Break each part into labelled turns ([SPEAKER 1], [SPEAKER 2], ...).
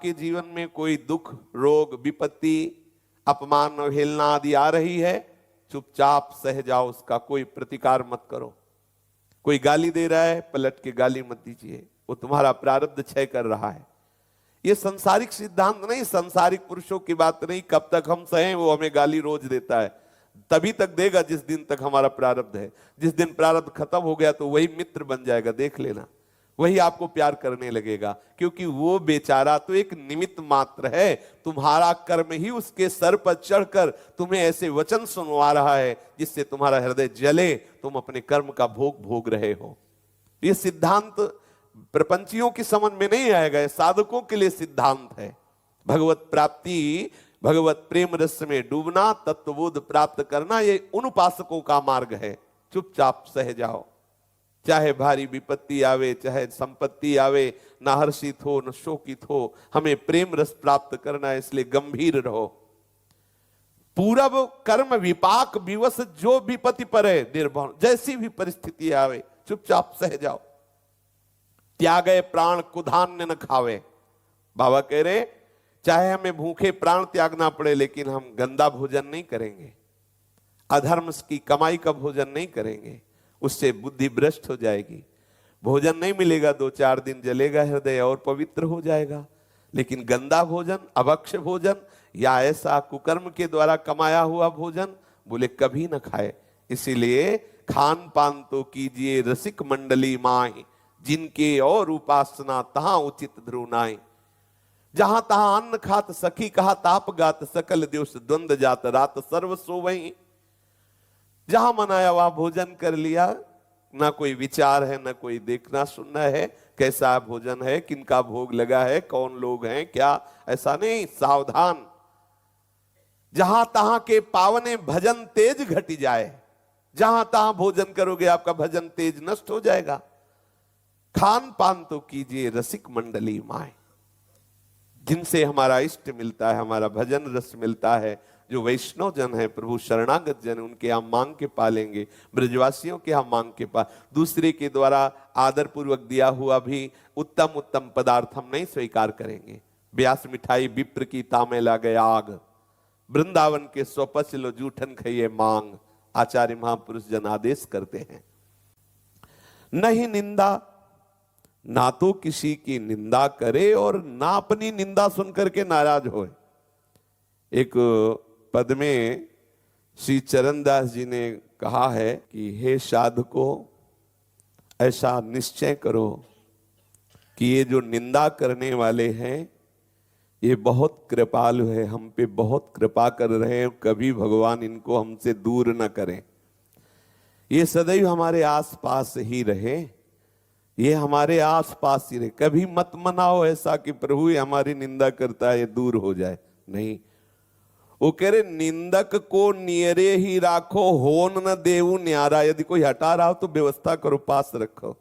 [SPEAKER 1] के जीवन में कोई दुख, रोग, विपत्ति, अपमान, अवहेलना आदि आ रही है, चुपचाप सह जाओ, उसका कोई प्रतिकार मत करो। कोई गाली दे रहा है, पलट के गाली मत दीजिए, वो तुम्हारा प्रारब्ध क्षय कर रहा है। ये संसारिक सिद्धांत नहीं, संसारिक पुरुषों की बात नहीं। कब तक हम सहें, वो हमें गाली रोज देता है, तभी तक देगा जिस दिन तक हमारा प्रारब्ध है। जिस दिन प्रारब्ध खत्म हो गया तो वही मित्र बन जाएगा, देख लेना, वही आपको प्यार करने लगेगा, क्योंकि वो बेचारा तो एक निमित्त मात्र है। तुम्हारा कर्म ही उसके सर पर चढ़कर तुम्हें ऐसे वचन सुनवा रहा है जिससे तुम्हारा हृदय जले, तुम अपने कर्म का भोग भोग रहे हो। ये सिद्धांत प्रपंचियों की समझ में नहीं आएगा, साधकों के लिए सिद्धांत है। भगवत प्राप्ति, भगवत प्रेम रस में डूबना, तत्वबोध प्राप्त करना, ये उन उपासकों का मार्ग है। चुपचाप सह जाओ, चाहे भारी विपत्ति आवे, चाहे संपत्ति आवे, ना हर्षित हो न शोकित हो। हमें प्रेम रस प्राप्त करना है, इसलिए गंभीर रहो। पूरब कर्म विपाक विवश जो विपत्ति पर है निर्भर, जैसी भी परिस्थिति आवे चुपचाप सह जाओ। त्यागे प्राण कुधान्य न खावे। बाबा कह रहे चाहे हमें भूखे प्राण त्यागना पड़े, लेकिन हम गंदा भोजन नहीं करेंगे, अधर्म की कमाई का भोजन नहीं करेंगे, उससे बुद्धि भ्रष्ट हो जाएगी। भोजन नहीं मिलेगा, 2-4 दिन जलेगा हृदय और पवित्र हो जाएगा। लेकिन गंदा भोजन, अभक्ष्य भोजन या ऐसा कुकर्म के द्वारा कमाया हुआ भोजन, बोले कभी न खाए। इसीलिए खान पान तो कीजिए रसिक मंडली माही, जिनके और उपासना तहां उचित ध्रुनाई। जहां तहां अन्न खात सखी कहा ताप गात, सकल दिवस द्वंद जात रात सर्व सोवई। जहां मनाया वहां भोजन कर लिया, ना कोई विचार है, ना कोई देखना सुनना है कैसा भोजन है, किनका भोग लगा है, कौन लोग हैं क्या, ऐसा नहीं। सावधान, जहां तहां के पावने भजन तेज घटी जाए। जहां तहां भोजन करोगे आपका भजन तेज नष्ट हो जाएगा। खान पान तो कीजिए रसिक मंडली माए, जिनसे हमारा इष्ट मिलता है, हमारा भजन रस मिलता है। जो वैष्णव जन है, प्रभु शरणागत जन, उनके यहाँ मांग के पालेंगे। ब्रजवासियों के यहाँ मांग के पा, दूसरे के द्वारा आदर पूर्वक दिया हुआ भी उत्तम उत्तम पदार्थ हम नहीं स्वीकार करेंगे। ब्यास मिठाई विप्र की तामे ला गए आग, वृंदावन के स्वपच लो जूठन खइए मांग। आचार्य महापुरुष जन आदेश करते हैं, नहीं निंदा, ना तो किसी की निंदा करे और ना अपनी निंदा सुनकर के नाराज होए। एक पद में श्री चरणदास जी ने कहा है कि हे साधको, ऐसा निश्चय करो कि ये जो निंदा करने वाले हैं ये बहुत कृपालु है, हम पे बहुत कृपा कर रहे हैं, कभी भगवान इनको हमसे दूर न करें। ये सदैव हमारे आसपास ही रहे, ये हमारे आसपास ही रहे। कभी मत मनाओ ऐसा कि प्रभु ये हमारी निंदा करता है, ये दूर हो जाए, नहीं। वो कह रहे निंदक को नियरे ही राखो, होन न देऊ न्यारा। यदि कोई हटा रहा हो तो व्यवस्था करो, पास रखो।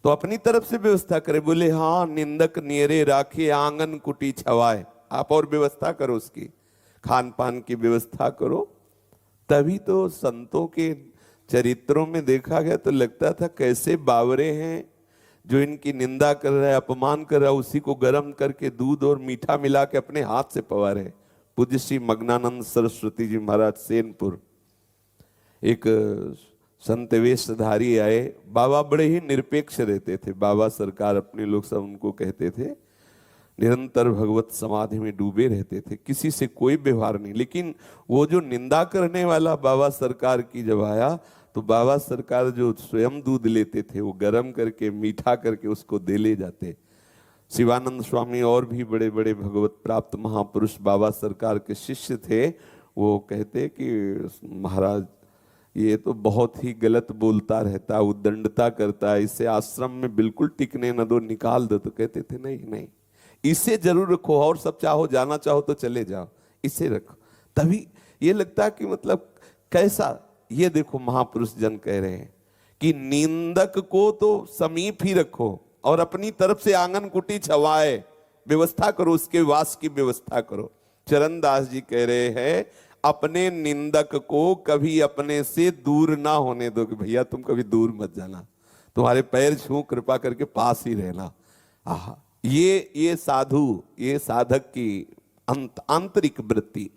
[SPEAKER 1] तो अपनी तरफ से व्यवस्था करे। बोले हाँ, निंदक नियरे राखे आंगन कुटी छवाए। आप और व्यवस्था करो, उसकी खान पान की व्यवस्था करो। तभी तो संतों के चरित्रों में देखा गया तो लगता था कैसे बावरे हैं, जो इनकी निंदा कर रहा है, अपमान कर रहा है, उसी को गर्म करके दूध और मीठा मिला के अपने हाथ से पवारे। पूज्य श्री मग्नानंद सरस्वती जी महाराज सेनपुर, एक संत वेशधारी आए। बाबा बड़े ही निरपेक्ष रहते थे, बाबा सरकार अपने लोग सब उनको कहते थे। निरंतर भगवत समाधि में डूबे रहते थे, किसी से कोई व्यवहार नहीं। लेकिन वो जो निंदा करने वाला बाबा सरकार की जब आया तो बाबा सरकार जो स्वयं दूध लेते थे वो गर्म करके मीठा करके उसको दे ले जाते। शिवानंद स्वामी और भी बड़े बड़े भगवत प्राप्त महापुरुष बाबा सरकार के शिष्य थे। वो कहते कि महाराज ये तो बहुत ही गलत बोलता रहता, उद्दंडता करता है, इसे आश्रम में बिल्कुल टिकने न दो, निकाल दो। तो कहते थे नहीं नहीं, इसे जरूर रखो, और सब चाहो जाना चाहो तो चले जाओ, इसे रखो। तभी ये लगता कि मतलब कैसा, ये देखो महापुरुष जन कह रहे हैं कि निंदक को तो समीप ही रखो और अपनी तरफ से आंगन कुटी छवाए, व्यवस्था करो, उसके वास की व्यवस्था करो। चरणदास जी कह रहे हैं अपने निंदक को कभी अपने से दूर ना होने दो, कि भैया तुम कभी दूर मत जाना, तुम्हारे पैर छू कृपा करके पास ही रहना। आहा, ये साधु, ये साधक की आंतरिक वृत्ति।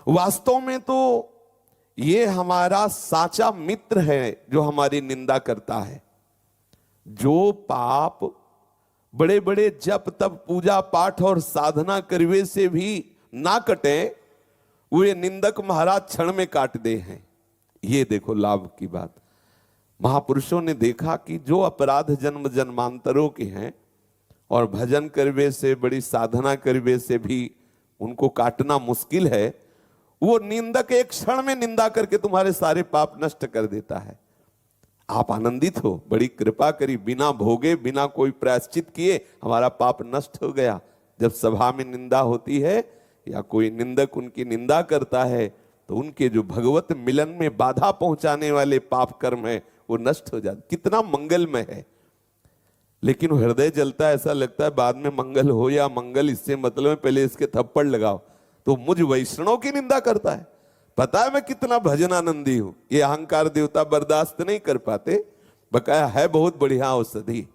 [SPEAKER 1] वास्तव में तो ये हमारा साचा मित्र है जो हमारी निंदा करता है। जो पाप बड़े बड़े जप तप पूजा पाठ और साधना करवे से भी ना कटे, वे निंदक महाराज क्षण में काट दे हैं। ये देखो लाभ की बात। महापुरुषों ने देखा कि जो अपराध जन्म जन्मांतरों के हैं और भजन करवे से, बड़ी साधना करवे से भी उनको काटना मुश्किल है, वो निंदक एक क्षण में निंदा करके तुम्हारे सारे पाप नष्ट कर देता है। आप आनंदित हो, बड़ी कृपा करी, बिना भोगे बिना कोई प्रायश्चित किए हमारा पाप नष्ट हो गया। जब सभा में निंदा होती है या कोई निंदक उनकी निंदा करता है तो उनके जो भगवत मिलन में बाधा पहुंचाने वाले पाप कर्म है वो नष्ट हो जाते। कितना मंगलमय है। लेकिन हृदय जलता है, ऐसा लगता है बाद में मंगल हो या मंगल इससे मतलब है, पहले इसके थप्पड़ लगाओ। तो मुझ वैष्णव की निंदा करता है, पता है मैं कितना भजनानंदी हूं। ये अहंकार देवता बर्दाश्त नहीं कर पाते। बकाया है बहुत बढ़िया औषधि।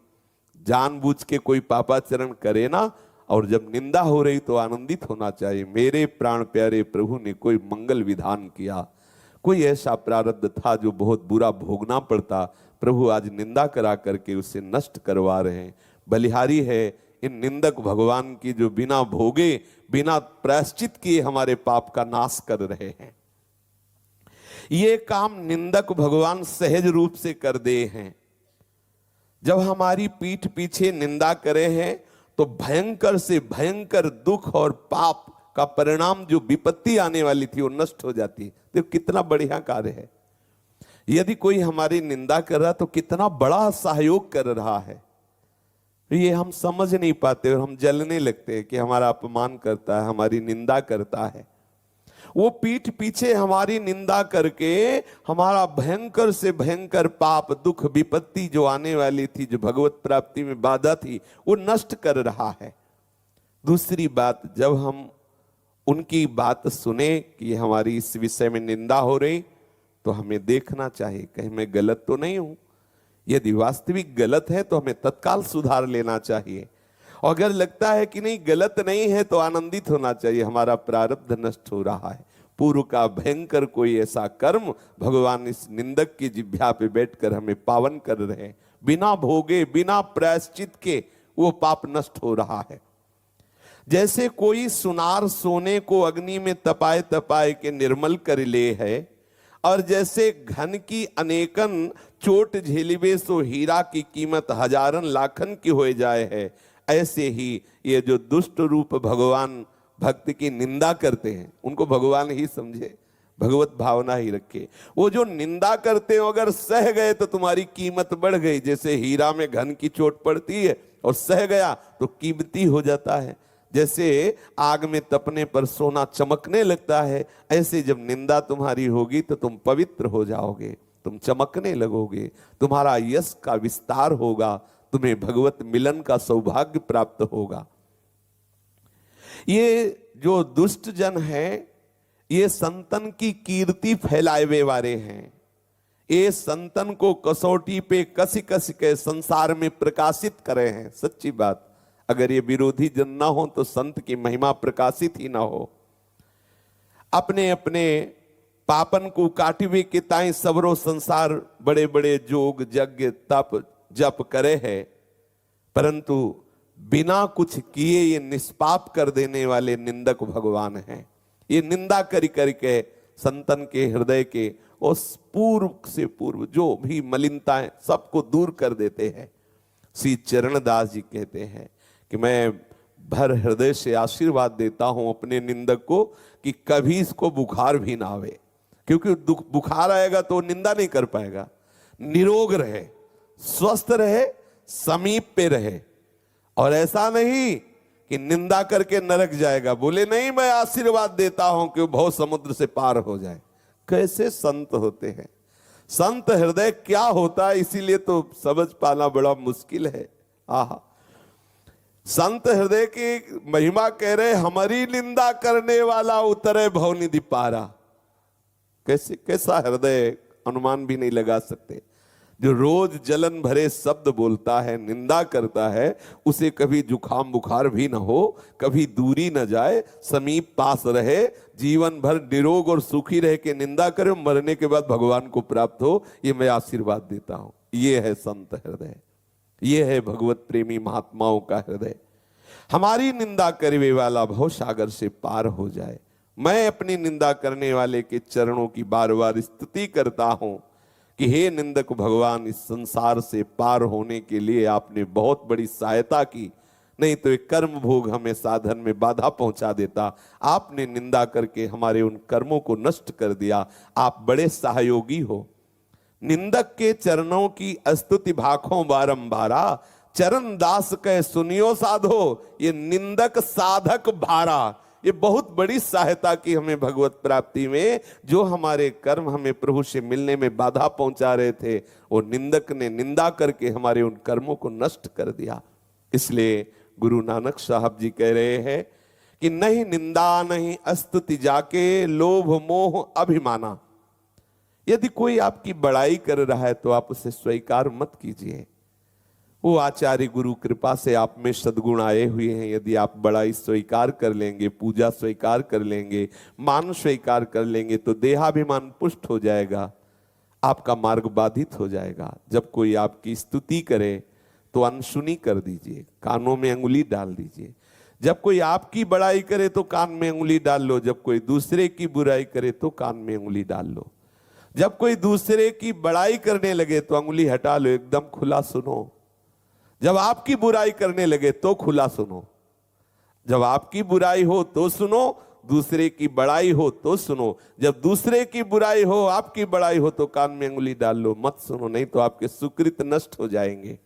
[SPEAKER 1] जानबूझ के कोई पापाचरण करे ना, और जब निंदा हो रही तो आनंदित होना चाहिए। मेरे प्राण प्यारे प्रभु ने कोई मंगल विधान किया, कोई ऐसा प्रारब्ध था जो बहुत बुरा भोगना पड़ता, प्रभु आज निंदा करा करके उसे नष्ट करवा रहे हैं। बलिहारी है इन निंदक भगवान की जो बिना भोगे बिना प्रायश्चित किए हमारे पाप का नाश कर रहे हैं। ये काम निंदक भगवान सहज रूप से कर दे हैं। जब हमारी पीठ पीछे निंदा करे हैं तो भयंकर से भयंकर दुख और पाप का परिणाम, जो विपत्ति आने वाली थी वो नष्ट हो जाती है। तो कितना बढ़िया कार्य है। यदि कोई हमारी निंदा कर रहा तो कितना बड़ा सहयोग कर रहा है। ये हम समझ नहीं पाते और हम जलने लगते हैं कि हमारा अपमान करता है, हमारी निंदा करता है। वो पीठ पीछे हमारी निंदा करके हमारा भयंकर से भयंकर पाप दुख विपत्ति जो आने वाली थी, जो भगवत प्राप्ति में बाधा थी, वो नष्ट कर रहा है। दूसरी बात, जब हम उनकी बात सुने कि हमारी इस विषय में निंदा हो रही, तो हमें देखना चाहिए कहीं मैं गलत तो नहीं हूं। यदि वास्तविक गलत है तो हमें तत्काल सुधार लेना चाहिए, और अगर लगता है कि नहीं गलत नहीं है तो आनंदित होना चाहिए, हमारा प्रारब्ध नष्ट हो रहा है। पूर्व का भयंकर कोई ऐसा कर्म भगवान इस निंदक की जिह्वा पे बैठकर हमें पावन कर रहे हैं। बिना भोगे बिना प्रायश्चित के वो पाप नष्ट हो रहा है। जैसे कोई सुनार सोने को अग्नि में तपाए तपाए के निर्मल कर ले है, और जैसे घन की अनेकन चोट झेलिवे सो हीरा की कीमत हजारन लाखन की हो जाए है, ऐसे ही ये जो दुष्ट रूप भगवान भक्त की निंदा करते हैं उनको भगवान ही समझे, भगवत भावना ही रखे। वो जो निंदा करते हो अगर सह गए तो तुम्हारी कीमत बढ़ गई। जैसे हीरा में घन की चोट पड़ती है और सह गया तो कीमती हो जाता है। जैसे आग में तपने पर सोना चमकने लगता है, ऐसे जब निंदा तुम्हारी होगी तो तुम पवित्र हो जाओगे, तुम चमकने लगोगे, तुम्हारा यश का विस्तार होगा, तुम्हें भगवत मिलन का सौभाग्य प्राप्त होगा। ये जो दुष्ट जन है ये संतन की कीर्ति फैलाए वाले हैं। ये संतन को कसौटी पे कसी कसी के संसार में प्रकाशित करे हैं। सच्ची बात, अगर ये विरोधी जन ना हो तो संत की महिमा प्रकाशित ही ना हो। अपने अपने पापन को काटिवे के ताई सबरो संसार बड़े बड़े जोग यज्ञ तप जप करे है, परंतु बिना कुछ किए ये निष्पाप कर देने वाले निंदक भगवान हैं। ये निंदा करी करके संतन के हृदय के उस पूर्व से पूर्व जो भी मलिनताएं सबको दूर कर देते हैं। श्री चरणदास जी कहते हैं कि मैं भर हृदय से आशीर्वाद देता हूं अपने निंदक को कि कभी इसको बुखार भी ना आवे, क्योंकि बुखार आएगा तो निंदा नहीं कर पाएगा। निरोग रहे, स्वस्थ रहे, समीप पे रहे, और ऐसा नहीं कि निंदा करके नरक जाएगा। बोले नहीं मैं आशीर्वाद देता हूं कि वो भव समुद्र से पार हो जाए। कैसे संत होते हैं, संत हृदय क्या होता है, इसीलिए तो समझ पाना बड़ा मुश्किल है। आहा, संत हृदय की महिमा कह रहे हमारी निंदा करने वाला उतरे भवनिधि पारा। कैसे कैसा हृदय, अनुमान भी नहीं लगा सकते। जो रोज जलन भरे शब्द बोलता है, निंदा करता है, उसे कभी जुखाम बुखार भी न हो, कभी दूरी न जाए, समीप पास रहे, जीवन भर निरोग और सुखी रह के निंदा करे, मरने के बाद भगवान को प्राप्त हो, ये मैं आशीर्वाद देता हूं। ये है संत हृदय, ये है भगवत प्रेमी महात्माओं का हृदय। हमारी निंदा करने वाला भव सागर से पार हो जाए। मैं अपनी निंदा करने वाले के चरणों की बार बार स्तुति करता हूं कि हे निंदक भगवान, इस संसार से पार होने के लिए आपने बहुत बड़ी सहायता की, नहीं तो एक कर्म भोग हमें साधन में बाधा पहुंचा देता। आपने निंदा करके हमारे उन कर्मों को नष्ट कर दिया। आप बड़े सहयोगी हो। निंदक के चरणों की स्तुति भाखों बारंबारा, चरण दास कह सुनियो साधो, ये निंदक साधक भारा। ये बहुत बड़ी सहायता की हमें भगवत प्राप्ति में। जो हमारे कर्म हमें प्रभु से मिलने में बाधा पहुंचा रहे थे, वो निंदक ने निंदा करके हमारे उन कर्मों को नष्ट कर दिया। इसलिए गुरु नानक साहब जी कह रहे हैं कि नहीं निंदा नहीं स्तुति जाके, लोभ मोह अभिमाना। यदि कोई आपकी बड़ाई कर रहा है तो आप उसे स्वीकार मत कीजिए। वो आचार्य गुरु कृपा से आप में सद्गुण आए हुए हैं। यदि आप बड़ाई स्वीकार कर लेंगे, पूजा स्वीकार कर लेंगे, मान स्वीकार कर लेंगे, तो देहाभिमान पुष्ट हो जाएगा, आपका मार्ग बाधित हो जाएगा। जब कोई आपकी स्तुति करे तो अनसुनी कर दीजिए, कानों में अंगुली डाल दीजिए। जब कोई आपकी बड़ाई करे तो कान में अंगुली डाल लो, जब कोई दूसरे की बुराई करे तो कान में अंगुली डाल लो। जब कोई दूसरे की बड़ाई करने लगे तो अंगुली हटा लो, एकदम खुला सुनो। जब आपकी बुराई करने लगे तो खुला सुनो। जब आपकी बुराई हो तो सुनो, दूसरे की बड़ाई हो तो सुनो। जब दूसरे की बुराई हो, आपकी बड़ाई हो, तो कान में अंगुली डाल लो, मत सुनो, नहीं तो आपके सुकृत नष्ट हो जाएंगे।